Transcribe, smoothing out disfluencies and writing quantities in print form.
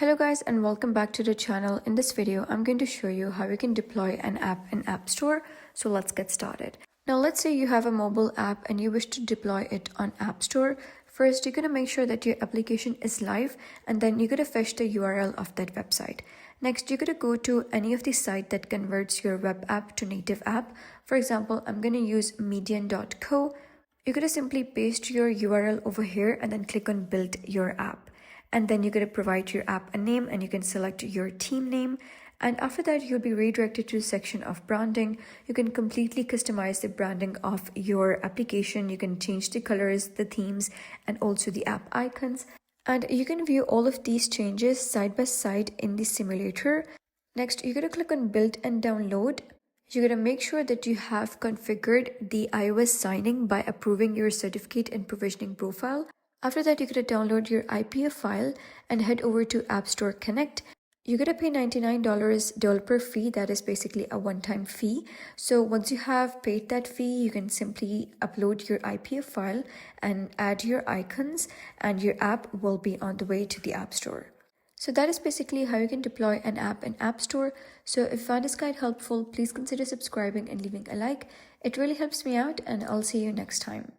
Hello guys and welcome back to the channel. In this video, I'm going to show you how you can deploy an app in App Store. So let's get started. Now let's say you have a mobile app and you wish to deploy it on App Store. First, you're going to make sure that your application is live and then you're going to fetch the URL of that website. Next, you're going to go to any of the site that converts your web app to native app. For example, I'm going to use median.co. You're going to simply paste your URL over here and then click on build your app. And then you're going to provide your app a name and you can select your team name. And after that, you'll be redirected to the section of branding. You can completely customize the branding of your application. You can change the colors, the themes, and also the app icons. And you can view all of these changes side by side in the simulator. Next, you're going to click on build and download. You're going to make sure that you have configured the iOS signing by approving your certificate and provisioning profile. After that, you're going to download your IPF file and head over to App Store Connect. You're going to pay $99 developer fee. That is basically a one-time fee. So once you have paid that fee, you can simply upload your IPF file and add your icons and your app will be on the way to the App Store. So that is basically how you can deploy an app in App Store. So if you found this guide helpful, please consider subscribing and leaving a like. It really helps me out and I'll see you next time.